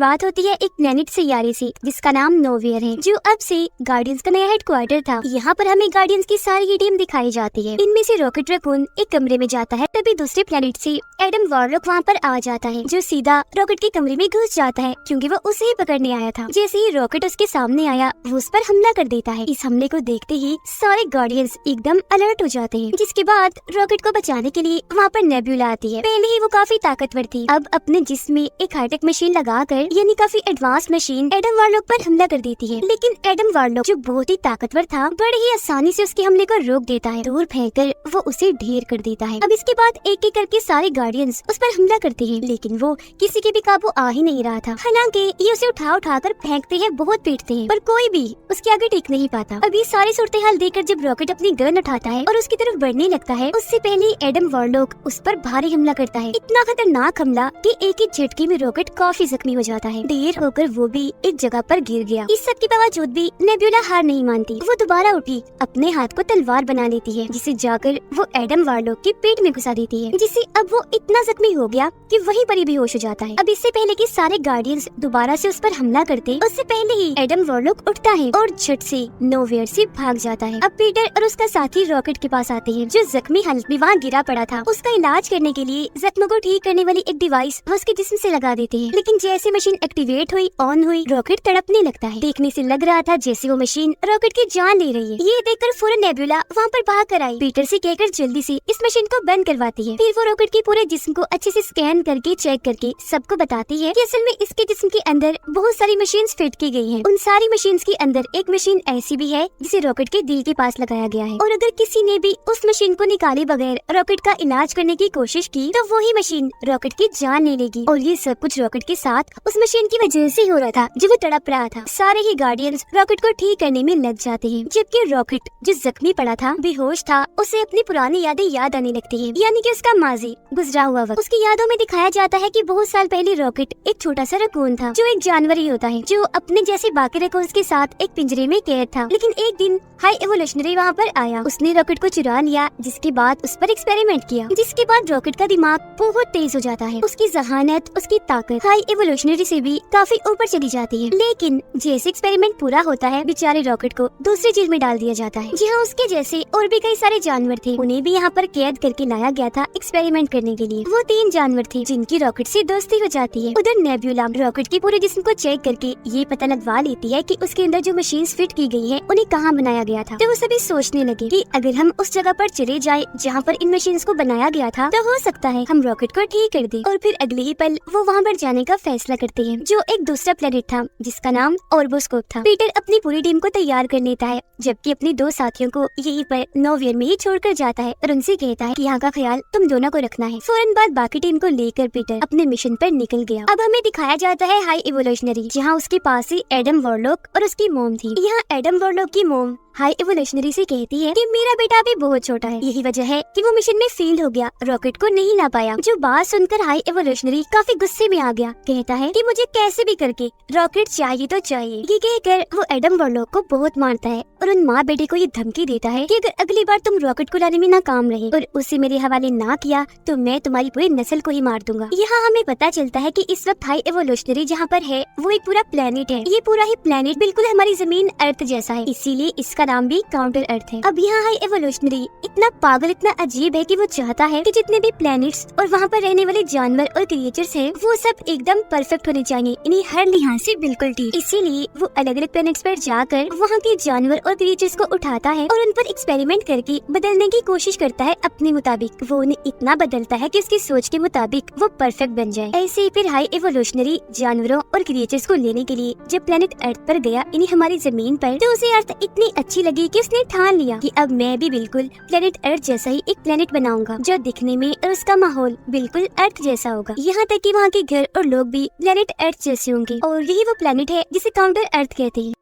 शुरुआत होती है एक प्लेनेट सैयारे से जिसका नाम नोवेयर है, जो अब से गार्डियंस का नया हेडक्वार्टर था। यहाँ पर हमें गार्डियंस की सारी टीम दिखाई जाती है। इनमें से रॉकेट रैकून एक कमरे में जाता है, तभी दूसरे प्लेनेट से एडम वॉरलॉक वहाँ पर आ जाता है, जो सीधा रॉकेट के कमरे में घुस जाता है क्योंकि वो उसे ही पकड़ने आया था। जैसे ही रॉकेट उसके सामने आया, वो उस पर हमला कर देता है। इस हमले को देखते ही सारे गार्डियंस एकदम अलर्ट हो जाते हैं। जिसके बाद रॉकेट को बचाने के लिए वहाँ पर नेब्यूला आती है। पहले ही वो काफी ताकतवर थी, अब अपने जिस्म में एक हाईटेक मशीन लगाकर, यानी काफी एडवांस मशीन, एडम वॉरलॉक पर हमला कर देती है। लेकिन एडम वॉरलॉक, जो बहुत ही ताकतवर था, बड़े ही आसानी से उसके हमले को रोक देता है। दूर फेंककर वो उसे ढेर कर देता है। अब इसके बाद एक एक करके सारे गार्डियंस उस पर हमला करते हैं, लेकिन वो किसी के भी काबू आ ही नहीं रहा था। हालांकि ये उसे उठा कर फेंकते हैं, बहुत पीटते हैं, पर कोई भी उसके आगे टिक नहीं पाता। अब ये सारी सूरत हाल देखकर जब रॉकेट अपनी गन उठाता है और उसकी तरफ बढ़ने लगता है, उससे पहले एडम वॉरलॉक उस पर भारी हमला करता है। इतना खतरनाक हमला कि एक ही झटके में रॉकेट काफी जख्मी हो जाता है। ढेर होकर वो भी एक जगह पर गिर गया। इस सब के बावजूद भी नेब्यूला हार नहीं मानती। वो दोबारा उठी, अपने हाथ को तलवार बना लेती है, जिसे जाकर वो एडम वॉरलॉक के पेट में घुसा देती है, जिससे अब वो इतना जख्मी हो गया कि वहीं पर ही बेहोश हो जाता है। अब इससे पहले कि सारे गार्डियंस दोबारा से उस पर हमला करते, उससे पहले ही एडम वॉरलॉक उठता है और झट से नोवेयर से भाग जाता है। अब पीटर और उसका साथी रॉकेट के पास आते हैं, जो जख्मी हालत में वहाँ गिरा पड़ा था। उसका इलाज करने के लिए जख्मों को ठीक करने वाली एक डिवाइस उसके जिस्म से लगा देते हैं। लेकिन जैसे मशीन एक्टिवेट हुई, ऑन हुई, रॉकेट तड़पने लगता है। देखने से लग रहा था जैसे वो मशीन रॉकेट की जान ले रही है। ये देखकर फौरन नेब्यूला वहाँ पर भाग कर आई, पीटर से कहकर जल्दी से इस मशीन को बंद करवाती है। फिर वो रॉकेट के पूरे जिस्म को अच्छे से स्कैन करके चेक करके सबको बताती है कि असल में इसके जिस्म के अंदर बहुत सारी मशीन्स फिट की गई हैं। उन सारी मशीन्स के अंदर एक मशीन ऐसी भी है जिसे रॉकेट के दिल के पास लगाया गया है, और अगर किसी ने भी उस मशीन को निकाले बगैर रॉकेट का इलाज करने की कोशिश की तो वही मशीन रॉकेट की जान ले लेगी। और ये सब कुछ रॉकेट के साथ उस मशीन की वजह से हो रहा था, जो वो तड़प रहा था। सारे ही गार्डियंस रॉकेट को ठीक करने में लग जाते हैं, जबकि रॉकेट जो जख्मी पड़ा था, बेहोश था, उसे अपनी पुरानी यादें याद आने लगती है, यानी कि उसका माजी, गुजरा हुआ वक्त। उसकी यादों में दिखाया जाता है कि बहुत साल पहले रॉकेट एक छोटा सा रैकून था, जो एक जानवर ही होता है, जो अपने जैसे बाकी रैकून्स के साथ एक पिंजरे में कैद था। लेकिन एक दिन हाई एवोल्यूशनरी वहाँ पर आया, उसने रॉकेट को चुरा लिया, जिसके बाद उस पर एक्सपेरिमेंट किया, जिसके बाद रॉकेट का दिमाग बहुत तेज हो जाता है। उसकी जहानत, उसकी ताकत हाई एवोल्यूशनरी से भी काफी ऊपर चली जाती है। लेकिन जैसे एक्सपेरिमेंट पूरा होता है, बेचारे रॉकेट को दूसरी जेल में डाल दिया जाता है, जहाँ उसके जैसे और भी कई सारे जानवर थे। उन्हें भी यहाँ पर कैद करके लाया गया था एक्सपेरिमेंट करने के लिए। वो 3 जानवर थे जिनकी रॉकेट से दोस्ती हो जाती है। उधर नेब्यूला रॉकेट के पूरे जिस्म को चेक करके ये पता लगवा लेती है कि उसके अंदर जो मशीन्स फिट की गई हैं, उन्हें कहाँ बनाया गया था। तो वो सभी सोचने लगे कि अगर हम उस जगह पर चले जाए जहाँ पर इन मशीन्स को बनाया गया था, तो हो सकता है हम रॉकेट को ठीक कर दे। और फिर अगले ही पल वो वहाँ पर जाने का फैसला करते हैं, जो एक दूसरा प्लेनेट था जिसका नाम ऑर्बोस्कोप था। पीटर अपनी पूरी टीम को तैयार कर लेता है, जबकि अपने 2 साथियों को यहीं पर नोवेयर में ही छोड़कर जाता है और उनसे कहता है कि यहाँ का ख्याल तुम दोनों को रखना है। फौरन बाद बाकी टीम को लेकर पीटर अपने मिशन पर निकल गया। अब हमें दिखाया जाता है हाई एवोल्यूशनरी, जहाँ उसके पास ही एडम वॉरलॉक और उसकी मोम थी। यहाँ एडम वॉरलॉक की मोम हाई एवोल्यूशनरी से कहती है कि मेरा बेटा अभी बहुत छोटा है, यही वजह है कि वो मिशन में फेल हो गया, रॉकेट को नहीं ला पाया। जो बात सुनकर हाई एवोल्यूशनरी काफी गुस्से में आ गया, कहता है कि मुझे कैसे भी करके रॉकेट चाहिए तो चाहिए। ये कहकर वो एडम वॉरलॉक को बहुत मारता है और उन माँ बेटे को ये धमकी देता है कि अगर अगली बार तुम रॉकेट को लाने में नाकाम रहे और उसे मेरे हवाले ना किया तो मैं तुम्हारी पूरी नस्ल को ही मार दूंगा। यहाँ हमें पता चलता है कि इस वक्त हाई एवोल्यूशनरी जहाँ पर है, वो एक पूरा प्लेनेट है। ये पूरा ही प्लेनेट बिल्कुल हमारी जमीन अर्थ जैसा है, इसीलिए इसका नाम भी काउंटर अर्थ है। अब यहाँ हाई एवोल्यूशनरी इतना पागल, इतना अजीब है कि वो चाहता है कि जितने भी प्लैनेट्स और वहाँ पर रहने वाले जानवर और क्रिएचर्स हैं, वो सब एकदम परफेक्ट होने चाहिए, इन्हें हर लिहाज से बिल्कुल ठीक। इसीलिए वो अलग अलग प्लैनेट्स पर जाकर वहाँ के जानवर और क्रिएचर्स को उठाता है और उन पर एक्सपेरिमेंट करके बदलने की कोशिश करता है अपने मुताबिक। वो उन्हें इतना बदलता है कि उसकी सोच के मुताबिक वो परफेक्ट बन जाए। ऐसे ही फिर हाई एवोल्यूशनरी जानवरों और क्रिएचर्स को लेने के लिए जब प्लेनेट अर्थ पर गया, इन्हें हमारी जमीन पर, तो उसे अर्थ इतनी अच्छी लगी कि उसने ठान लिया कि अब मैं भी बिल्कुल प्लेनेट अर्थ जैसा ही एक प्लेनेट बनाऊंगा, जो दिखने में और उसका माहौल बिल्कुल अर्थ जैसा होगा। यहाँ तक कि वहाँ के घर और लोग भी प्लेनेट अर्थ जैसे होंगे, और यही वो प्लेनेट है जिसे काउंटर अर्थ कहते हैं।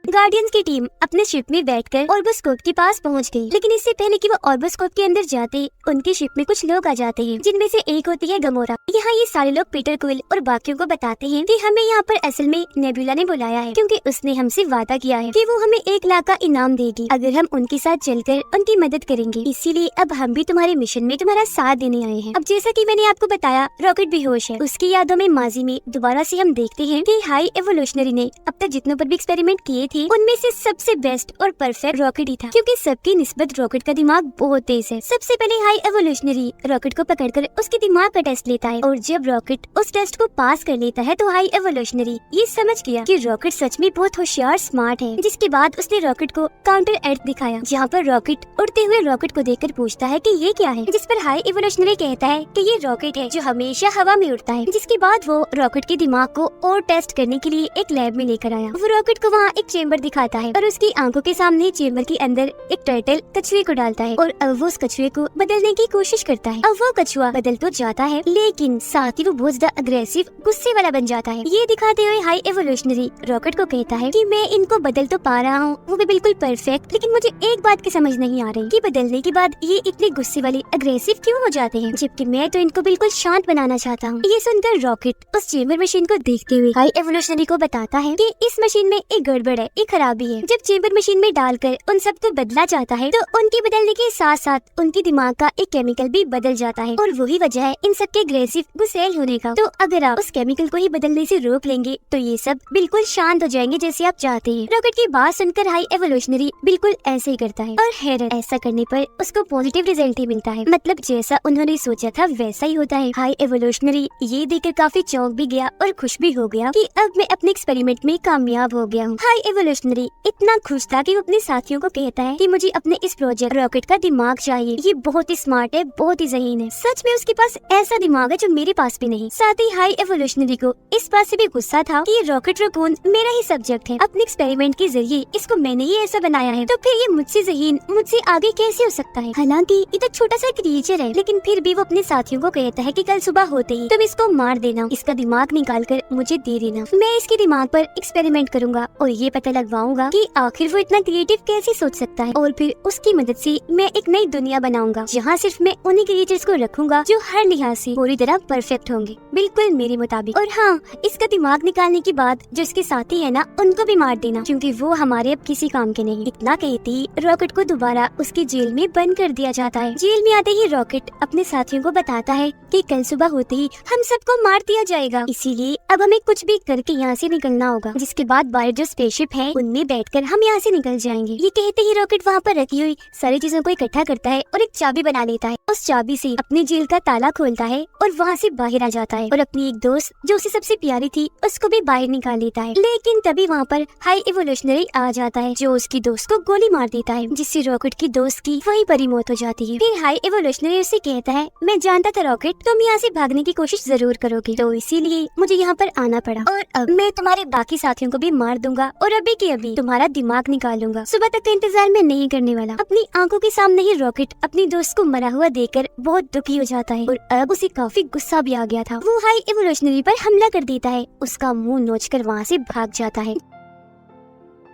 गार्डियंस की टीम अपने शिप में बैठकर ऑर्बोस्कोप के पास पहुंच गई, लेकिन इससे पहले कि वो ऑर्बोस्कोप के अंदर जाते उनके शिप में कुछ लोग आ जाते हैं, जिनमें से एक होती है गमोरा। यहाँ ये सारे लोग पीटर क्विल और बाकियों को बताते हैं कि हमें यहाँ पर असल में नेबुला ने बुलाया है, क्योंकि उसने हमसे वादा किया है कि वो हमें 1 लाख का इनाम देगी अगर हम उनके साथ चलकर उनकी मदद करेंगे। इसीलिए अब हम भी तुम्हारे मिशन में तुम्हारा साथ देने आए हैं। अब जैसा कि मैंने आपको बताया, रॉकेट बेहोश है। उसकी यादों में माजी में दोबारा से हम देखते हैं कि हाई एवोल्यूशनरी ने अब तक जितनों पर भी एक्सपेरिमेंट किए थे उनमें से सबसे बेस्ट और परफेक्ट रॉकेट ही था, क्योंकि सबकी निस्बत रॉकेट का दिमाग बहुत तेज है। सबसे पहले हाई एवोल्यूशनरी रॉकेट को पकड़कर उसके दिमाग का टेस्ट लेता है, और जब रॉकेट उस टेस्ट को पास कर लेता है तो हाई एवोल्यूशनरी ये समझ गया कि रॉकेट सच में बहुत होशियार स्मार्ट है। जिसके बाद उसने रॉकेट को काउंटर अर्थ दिखाया, जहाँ पर रॉकेट उड़ते हुए रॉकेट को देखकर पूछता है कि ये क्या है, जिस पर हाई एवोल्यूशनरी कहता है कि ये रॉकेट है जो हमेशा हवा में उड़ता है। जिसके बाद वो रॉकेट के दिमाग को और टेस्ट करने के लिए एक लैब में लेकर आया। वो रॉकेट को वहाँ एक चेम्बर दिखाता है और उसकी आंखों के सामने चेम्बर के अंदर एक टर्टल कछुए को डालता है, और अब वो उस कछुए को बदलने की कोशिश करता है। अब वो कछुआ बदल तो जाता है, लेकिन साथ ही वो बहुत ज्यादा अग्रेसिव गुस्से वाला बन जाता है। ये दिखाते हुए हाई एवोल्यूशनरी रॉकेट को कहता है कि मैं इनको बदल तो पा रहा हूँ, वो भी बिल्कुल परफेक्ट, लेकिन मुझे एक बात की समझ नहीं आ रही कि बदलने के बाद ये इतने गुस्से वाले अग्रेसिव क्यों हो जाते हैं, जबकि मैं तो इनको बिल्कुल शांत बनाना चाहता हूँ। ये सुनकर रॉकेट उस चेम्बर मशीन को देखते हुए हाई एवोल्यूशनरी को बताता है कि इस मशीन में एक गड़बड़ है, एक खराबी है। जब चेम्बर मशीन में डालकर उन सबको बदला जाता है तो उनके बदलने के साथ साथ उनके दिमाग का एक केमिकल भी बदल जाता है, और वही वजह है इन सबके अग्रेसिव गुस्सैल होने का। तो अगर आप उस केमिकल को ही बदलने से रोक लेंगे तो ये सब बिल्कुल शांत हो जाएंगे जैसे आप चाहते हैं। रॉकेट की बात सुनकर हाई एवोल्यूशनरी बिल्कुल ऐसे ही करता है, और हैरत, ऐसा करने पर उसको पॉजिटिव रिजल्ट ही मिलता है। मतलब जैसा उन्होंने सोचा था वैसा ही होता है। हाई एवोल्यूशनरी ये देखकर काफी चौंक भी गया और खुश भी हो गया कि अब मैं अपने एक्सपेरिमेंट में कामयाब हो गया हूँ। हाई एवोल्यूशनरी इतना खुश था कि वो अपने साथियों को कहता है कि मुझे अपने इस प्रोजेक्ट रॉकेट का दिमाग चाहिए, ये बहुत ही स्मार्ट है, बहुत ही ज़हीन है। सच में उसके पास ऐसा दिमाग है जो मेरे पास भी नहीं। साथ ही हाई एवोल्यूशनरी को इस बात से भी गुस्सा था कि ये रॉकेट रकून मेरा ही सब्जेक्ट है। अपने एक्सपेरिमेंट के जरिए इसको मैंने ही ऐसा बनाया है, तो फिर ये मुझसे ज़हीन, मुझसे आगे कैसे हो सकता है। हालांकि ये तो छोटा सा क्रिएचर है, लेकिन फिर भी वो अपने साथियों को कहता है कि कल सुबह होते ही तुम इसको मार देना, इसका दिमाग निकाल कर मुझे दे देना। मैं इसके दिमाग पर एक्सपेरिमेंट करूंगा और ये पता लगवाऊंगा कि आखिर वो इतना क्रिएटिव कैसे सोच सकता है, और फिर उसकी मदद से मैं एक नई दुनिया बनाऊंगा जहाँ सिर्फ मैं उन्हीं क्रिएचर्स को रखूंगा जो हर लिहाज से पूरी तरह परफेक्ट होंगे, बिल्कुल मेरे मुताबिक। और हाँ, इसका दिमाग निकालने के बाद जो इसके साथी है ना, उनको भी मार देना, क्योंकि वो हमारे अब किसी काम के नहीं। इतना कहती रॉकेट को दोबारा उसकी जेल में बंद कर दिया जाता है। जेल में आते ही रॉकेट अपने साथियों को बताता है कि कल सुबह होते ही हम सबको मार दिया जाएगा, इसीलिए अब हमें कुछ भी करके यहाँ से निकलना होगा। जिसके बाद बाहर जो स्पेसशिप है उनमें बैठकर हम यहाँ से निकल जाएंगे। ये कहते ही रॉकेट वहाँ पर रखी हुई सारी चीजों को इकट्ठा करता है और एक चाबी बना लेता है। उस चाबी से अपने जेल का ताला खोलता है और वहाँ से बाहर आ जाता है, और अपनी एक दोस्त जो उसे सबसे प्यारी थी उसको भी बाहर निकाल लेता है। लेकिन तभी वहाँ पर हाई एवोल्यूशनरी आ जाता है जो उसकी दोस्त को गोली मार देता है, जिससे रॉकेट की दोस्त की वहीं पर ही मौत हो जाती है। फिर हाई एवोल्यूशनरी उसे कहता है, मैं जानता था रॉकेट तुम यहाँ से भागने की कोशिश जरूर करोगे, तो इसीलिए मुझे यहाँ पर आना पड़ा, और अब मैं तुम्हारे बाकी साथियों को भी मार दूंगा और अभी के अभी तुम्हारा दिमाग निकालूंगा। सुबह तक का इंतजार मैं नहीं करने वाला। अपनी आंखों के सामने ही रॉकेट अपनी दोस्त को मरा हुआ देखकर बहुत दुखी हो जाता है, और अब उसे काफी गुस्सा भी आ गया था। वो हाई एवोल्यूशनरी पर हमला कर देता है, उसका मुंह नोचकर वहाँ से भाग जाता है।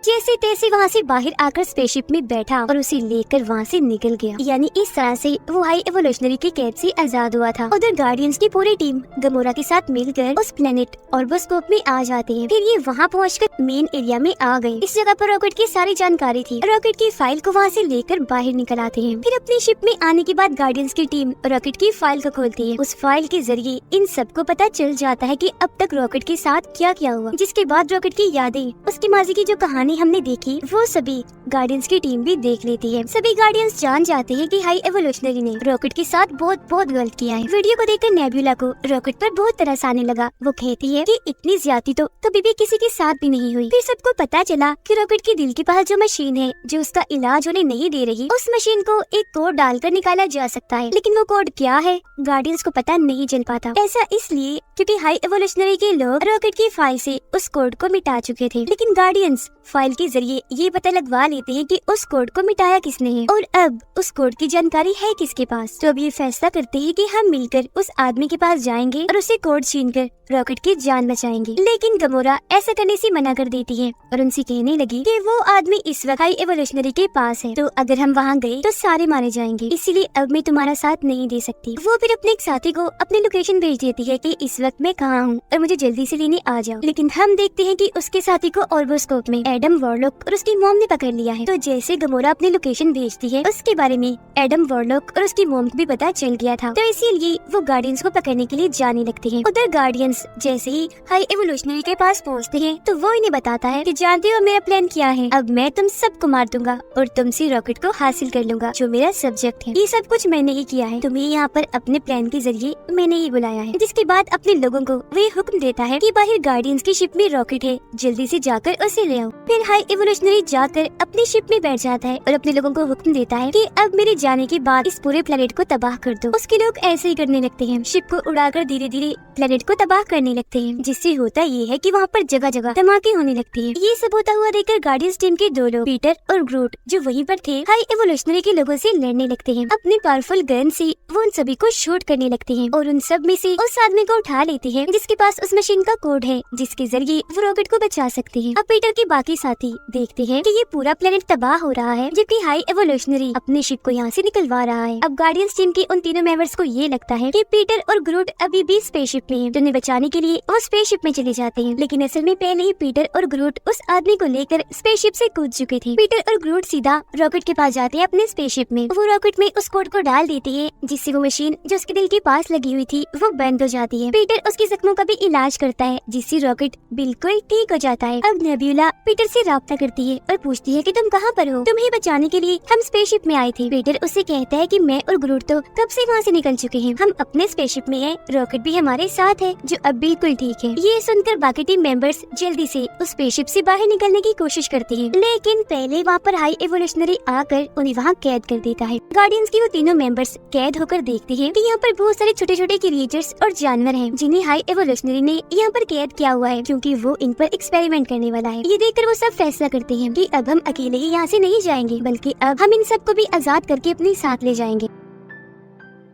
जैसे तैसे वहाँ से बाहर आकर स्पेसशिप में बैठा और उसे लेकर वहाँ से निकल गया। यानी इस तरह से वो हाई एवोल्यूशनरी के कैद से आजाद हुआ था। उधर गार्डियंस की पूरी टीम गमोरा के साथ मिलकर उस प्लेनेट ऑर्बोस्कोप में आ जाते हैं। फिर ये वहाँ पहुँचकर मेन एरिया में आ गए। इस जगह पर रॉकेट की सारी जानकारी थी। रॉकेट की फाइल को वहाँ से लेकर बाहर निकल आते हैं। फिर अपनी शिप में आने के बाद गार्डियंस की टीम रॉकेट की फाइल को खोलती है। उस फाइल के जरिए इन सबको पता चल जाता है कि अब तक रॉकेट के साथ क्या क्या हुआ। जिसके बाद रॉकेट की यादें, उसकी माजी की जो कहानी हमने देखी, वो सभी गार्डियंस की टीम भी देख लेती है। सभी गार्डियंस जान जाते हैं कि हाई एवोल्यूशनरी ने रॉकेट के साथ बहुत गलत किया है। वीडियो को देखकर नेबुला को रॉकेट पर बहुत तरस आने लगा। वो कहती है कि इतनी ज्यादती तो कभी भी किसी के साथ भी नहीं हुई। फिर सबको पता चला कि रॉकेट के दिल के पास जो मशीन है जो उसका इलाज उन्हें नहीं दे रही, उस मशीन को एक कोड डालकर निकाला जा सकता है। लेकिन वो कोड क्या है गार्डियंस को पता नहीं चल पाता। ऐसा इसलिए क्योंकि हाई एवोल्यूशनरी के लोग रॉकेट की फाइल से उस कोड को मिटा चुके थे, लेकिन गार्डियंस फाइल के जरिए ये पता लगवा लेते हैं कि उस कोड को मिटाया किसने है और अब उस कोड की जानकारी है किसके पास। तो अब ये फैसला करते हैं कि हम मिलकर उस आदमी के पास जाएंगे और उसे कोड छीनकर रॉकेट की जान बचाएंगे। लेकिन गमोरा ऐसा करने से मना कर देती है और उनसे कहने लगी कि वो आदमी इस वक्त हाई एवोल्यूशनरी के पास है, तो अगर हम वहाँ गए तो सारे मारे जाएंगे, इसीलिए अब मैं तुम्हारा साथ नहीं दे सकती। वो फिर अपने एक साथी को अपनी लोकेशन भेज देती है कि इस वक्त मैं कहाँ हूँ और मुझे जल्दी से लेने आ जाओ। लेकिन हम देखते हैं कि उसके साथी को ऑर्बोस्कोप में एडम वॉरलॉक और उसकी मॉम ने पकड़ लिया है। तो जैसे गमोरा अपनी लोकेशन भेजती है, उसके बारे में एडम वॉरलॉक और उसकी मॉम को भी पता चल गया था, तो इसीलिए वो गार्डियंस को पकड़ने के लिए जाने लगते हैं। उधर गार्डियंस जैसे ही हाई एवोल्यूशनरी के पास पहुँचते हैं तो वो इन्हें बताता है कि जानते हो मेरा प्लान क्या है, अब मैं तुम सबको मार दूंगा और तुमसे रॉकेट को हासिल कर लूंगा जो मेरा सब्जेक्ट है। ये सब कुछ मैंने ही किया है, तुम्हें यहाँ पर अपने प्लान के जरिए मैंने ही बुलाया है। जिसके बाद अपने लोगों को वो हुक्म देता है कि बाहर गार्डियंस की शिप में रॉकेट है, जल्दी से जाकर उसे ले आओ। फिर हाई एवोल्यूशनरी जाकर अपनी शिप में बैठ जाता है और अपने लोगों को हुक्म देता है कि अब मेरे जाने के बाद इस पूरे प्लेनेट को तबाह कर दो। उसके लोग ऐसे ही करने लगते हैं, शिप को उड़ाकर धीरे धीरे प्लेनेट को तबाह करने लगते हैं। जिससे होता ये है कि वहाँ पर जगह जगह धमाके होने लगते हैं। ये सब होता हुआ देखकर गार्डियंस टीम के दो लोग पीटर और ग्रूट जो वहीं पर थे हाई एवोल्यूशनरी के लोगों से लड़ने लगते हैं। अपने पावरफुल गन से वो उन सभी को शूट करने लगते हैं और उन सब में से उस आदमी को उठा लेते हैं जिसके पास उस मशीन का कोड है जिसके जरिए वो रॉकेट को बचा सकते हैं। अब पीटर के बाकी साथी देखते हैं कि ये पूरा प्लेनेट तबाह हो रहा है जबकि हाई एवोल्यूशनरी अपने शिप को यहाँ से निकलवा रहा है। अब गार्डियंस टीम के उन तीनों मेंबर्स को ये लगता है कि पीटर और ग्रूट अभी भी स्पेसशिप में हैं, तो उन्हें बचाने के लिए वो स्पेसशिप में चले जाते हैं। लेकिन असल में पहले ही पीटर और ग्रूट उस आदमी को लेकर स्पेसशिप से कूद चुके थे। पीटर और ग्रूट सीधा रॉकेट के पास जाते हैं अपने स्पेसशिप में। वो रॉकेट में उस कोड को डाल देती है जिससे वो मशीन जो उसके दिल के पास लगी हुई थी वो बंद हो जाती है। पीटर उसके जख्मों का भी इलाज करता है जिससे रॉकेट बिल्कुल ठीक हो जाता है। अब नेब्यूला पीटर से राब्ता करती है और पूछती है कि तुम कहाँ पर हो, तुम्हें बचाने के लिए हम स्पेसशिप में आए थे। पीटर उससे कहता है कि मैं और ग्रूट तो कब से वहाँ से निकल चुके हैं, हम अपने स्पेसशिप में हैं, रॉकेट भी हमारे साथ है जो अब बिल्कुल ठीक है। ये सुनकर बाकी टीम मेंबर्स जल्दी से उस स्पेसशिप से बाहर निकलने की कोशिश करते हैं, लेकिन पहले वहाँ पर हाई एवोल्यूशनरी आकर उन्हें वहाँ कैद कर देता है। गार्डियंस के वो तीनों मेंबर्स कैद होकर देखते हैं कि यहाँ पर बहुत सारे छोटे छोटे क्रिएचर्स और जानवर हैं जिन्हें हाई एवोल्यूशनरी ने यहाँ पर कैद किया हुआ है क्योंकि वो इन पर एक्सपेरिमेंट करने वाला है। ये देखकर वो सब फैसला करते हैं कि अब हम अकेले ही यहाँ से नहीं जाएंगे बल्कि अब हम इन सबको भी आजाद करके अपने साथ ले जाएंगे।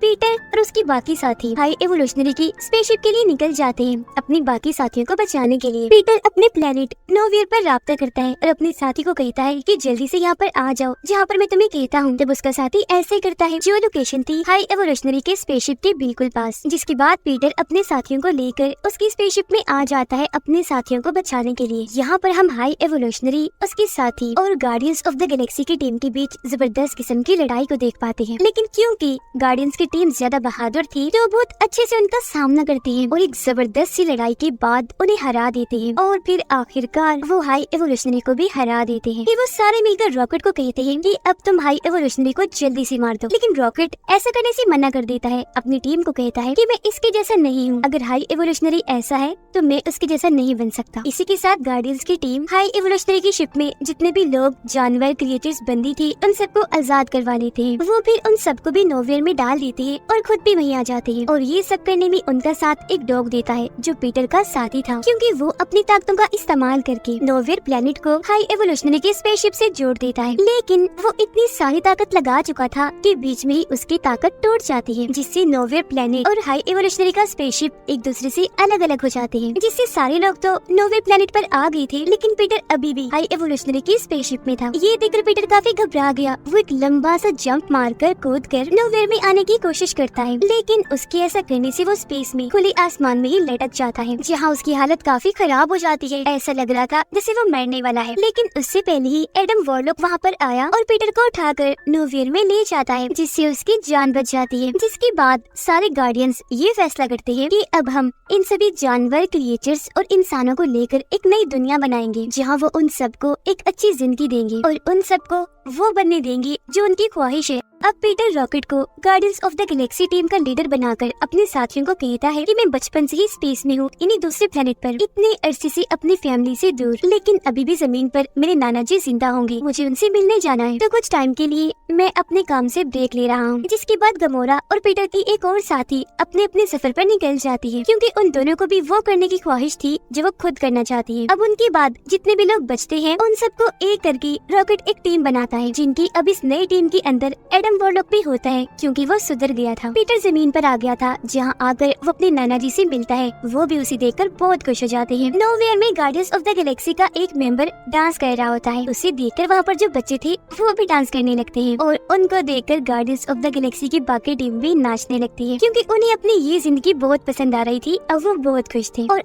पीटर और उसकी बाकी साथी हाई एवोल्यूशनरी की स्पेसशिप के लिए निकल जाते हैं अपने बाकी साथियों को बचाने के लिए। पीटर अपने प्लेनेट नोवियर पर राब्ता करता है और अपने साथी को कहता है कि जल्दी से यहाँ पर आ जाओ जहाँ पर मैं तुम्हें कहता हूँ। तब उसका साथी ऐसे करता है जो लोकेशन थी हाई एवोल्यूशनरी के स्पेसशिप के बिल्कुल पास। जिसके बाद पीटर अपने साथियों को लेकर उसकी स्पेसशिप में आ जाता है अपने साथियों को बचाने के लिए। यहाँ पर हम हाई एवोल्यूशनरी, उसके साथी और गार्डियंस ऑफ द गैलेक्सी की टीम के बीच जबरदस्त किस्म की लड़ाई को देख पाते हैं। लेकिन क्योंकि गार्डियंस की टीम ज्यादा बहादुर थी तो बहुत अच्छे से उनका सामना करती है और एक जबरदस्त सी लड़ाई के बाद उन्हें हरा देते हैं और फिर आखिरकार वो हाई एवोल्यूशनरी को भी हरा देते हैं। वो सारे मिलकर रॉकेट को कहते हैं कि अब तुम हाई एवोल्यूशनरी को जल्दी से मार दो, लेकिन रॉकेट ऐसा करने से मना कर देता है। अपनी टीम को कहता है कि मैं इसके जैसा नहीं हूँ, अगर हाई एवोल्यूशनरी ऐसा है तो मैं उसके जैसा नहीं बन सकता। इसी के साथ गार्डियंस की टीम हाई एवोल्यूशनरी की शिप में जितने भी लोग, जानवर, क्रिएचर्स बंदी थी उन सबको आजाद करवा लेते हैं। वो फिर उन सबको भी नोवियर में डाल देते हैं और खुद भी वहीं आ जाते हैं। और ये सब करने में उनका साथ एक डॉग देता है जो पीटर का साथी था, क्योंकि वो अपनी ताकतों का इस्तेमाल करके नोवियर प्लेनेट को हाई एवोल्यूशनरी के स्पेसशिप से जोड़ देता है। लेकिन वो इतनी सारी ताकत लगा चुका था कि बीच में ही उसकी ताकत टूट जाती है, जिससे नोवियर प्लेनेट और हाई एवोल्यूशनरी का स्पेसशिप एक दूसरे से अलग अलग हो जाते हैं। जिससे सारे लोग तो नोवियर प्लेनेट पर आ गए थे, लेकिन पीटर अभी भी हाई एवोल्यूशनरी की स्पेसशिप में था। ये देखकर पीटर काफी घबरा गया। वो एक लंबा सा जंप मारकर कूदकर नोवियर में आने की कोशिश करता है, लेकिन उसके ऐसा करने से वो स्पेस में खुले आसमान में ही लटक जाता है, जहाँ उसकी हालत काफी खराब हो जाती है। ऐसा लग रहा था जैसे वो मरने वाला है। लेकिन उससे पहले ही एडम वॉरलॉक वहाँ पर आया और पीटर को उठाकर नोवियर में ले जाता है, जिससे उसकी जान बच जाती है। जिसके बाद सारे गार्डियंस ये फैसला करते हैं कि अब हम इन सभी जानवर, क्रिएचर्स और इंसानों को लेकर एक नई दुनिया बनाएंगे, जहाँ वो उन सबको एक अच्छी जिंदगी देंगे और उन सबको वो बनने देंगे जो उनकी ख्वाहिश है। अब पीटर रॉकेट को guardians of the Galaxy team का लीडर बनाकर अपने साथियों को कहता है कि मैं बचपन से ही स्पेस में हूँ, इन्हीं दूसरे प्लेनेट पर, इतने अरसे से अपनी फैमिली से दूर, लेकिन अभी भी जमीन पर मेरे नाना जी जिंदा होंगे, मुझे उनसे मिलने जाना है। तो कुछ टाइम के लिए मैं अपने काम से ब्रेक ले रहा हूँ। जिसके बाद गमोरा और पीटर की एक और साथी अपने अपने सफर पर निकल जाती है, क्योंकि उन दोनों को भी वो करने की ख्वाहिश थी जो वो खुद करना चाहती है। अब उनके बाद जितने भी लोग बचते हैं उन सबको एक करके रॉकेट एक टीम बनाता है, जिनकी अब इस नई टीम के अंदर एडम वॉरलॉक भी होता है, क्योंकि वो सुधर गया था। पीटर जमीन पर आ गया था, जहाँ आकर वो अपने नाना जी से मिलता है। वो भी उसे देखकर बहुत खुश हो जाते हैं। नोवेयर में गार्डियंस ऑफ द गैलेक्सी का एक मेंबर डांस कर रहा होता है। उसे देखकर वहाँ पर जो बच्चे थे वो भी डांस करने लगते हैं, और उनको देखकर गार्डियंस ऑफ द गैलेक्सी की बाकी टीम भी नाचने लगती है, क्योंकि उन्हें अपनी ये जिंदगी बहुत पसंद आ रही थी। अब वो बहुत खुश थे। और